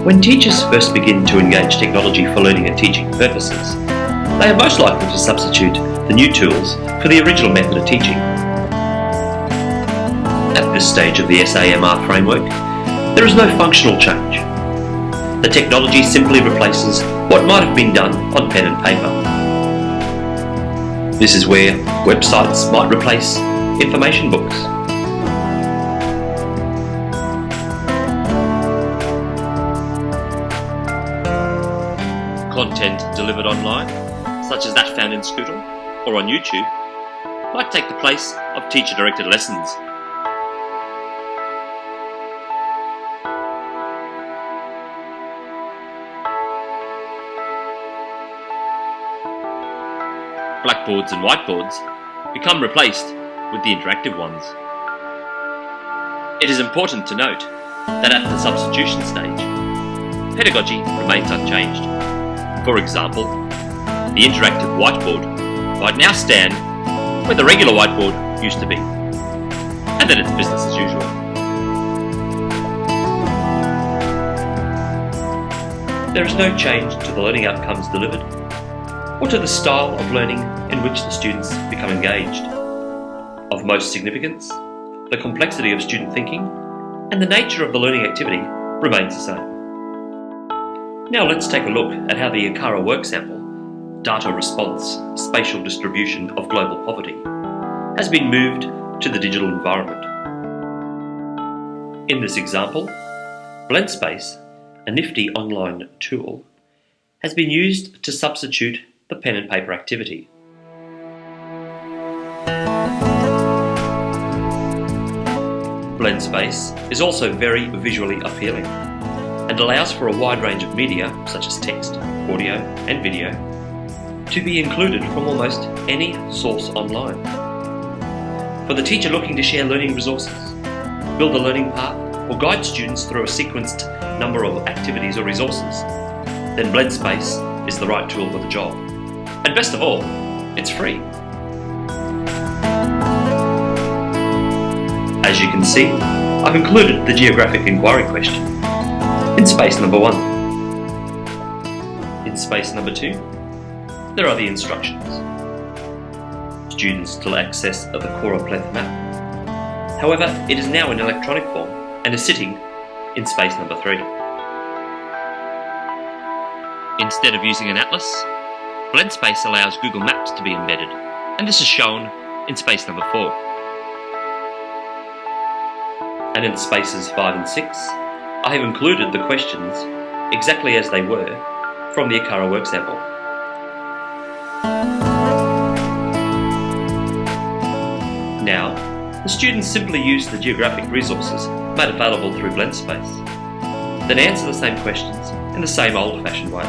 When teachers first begin to engage technology for learning and teaching purposes, they are most likely to substitute the new tools for the original method of teaching. At this stage of the SAMR framework, there is no functional change. The technology simply replaces what might have been done on pen and paper. This is where websites might replace information books. Content delivered online, such as that found in Scootle or on YouTube, might take the place of teacher-directed lessons. Blackboards and whiteboards become replaced with the interactive ones. It is important to note that at the substitution stage, pedagogy remains unchanged. For example, the interactive whiteboard might now stand where the regular whiteboard used to be, and then it's business as usual. There is no change to the learning outcomes delivered, or to the style of learning in which the students become engaged. Of most significance, the complexity of student thinking and the nature of the learning activity remains the same. Now let's take a look at how the Acara work sample, data response, spatial distribution of global poverty, has been moved to the digital environment. In this example, BlendSpace, a nifty online tool, has been used to substitute the pen and paper activity. BlendSpace is also very visually appealing and allows for a wide range of media, such as text, audio and video, to be included from almost any source online. For the teacher looking to share learning resources, build a learning path, or guide students through a sequenced number of activities or resources, then BlendSpace is the right tool for the job. And best of all, it's free. As you can see, I've included the geographic inquiry question in space number 1. In space number 2, there are the instructions. Students to access the choropleth map. However, it is now in electronic form and is sitting in space number 3. Instead of using an atlas, BlendSpace allows Google Maps to be embedded, and this is shown in space number 4. And in spaces 5 and 6, I have included the questions exactly as they were from the Acara work sample. Now, the students simply use the geographic resources made available through BlendSpace, then answer the same questions in the same old-fashioned way.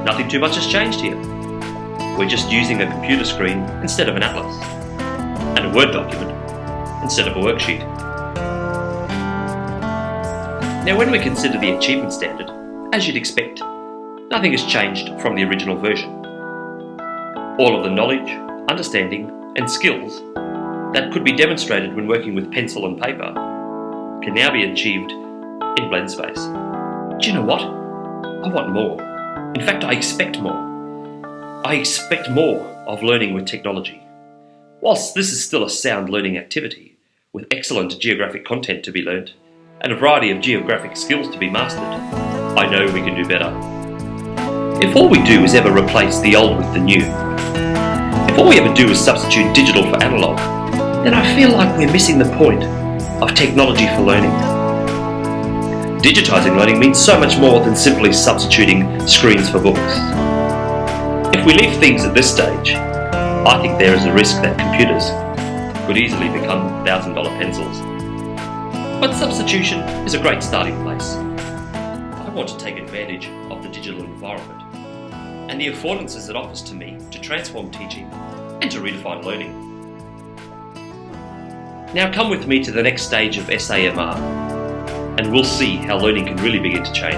Nothing too much has changed here. We're just using a computer screen instead of an atlas, and a Word document instead of a worksheet. Now, when we consider the achievement standard, as you'd expect, nothing has changed from the original version. All of the knowledge, understanding, and skills that could be demonstrated when working with pencil and paper can now be achieved in BlendSpace. Do you know what? I want more. In fact, I expect more. I expect more of learning with technology. Whilst this is still a sound learning activity, with excellent geographic content to be learnt, and a variety of geographic skills to be mastered, I know we can do better. If all we do is ever replace the old with the new, if all we ever do is substitute digital for analogue, then I feel like we're missing the point of technology for learning. Digitising learning means so much more than simply substituting screens for books. If we leave things at this stage, I think there is a risk that computers could easily become $1,000 pencils. But substitution is a great starting place. I want to take advantage of the digital environment and the affordances it offers to me to transform teaching and to redefine learning. Now come with me to the next stage of SAMR, and we'll see how learning can really begin to change.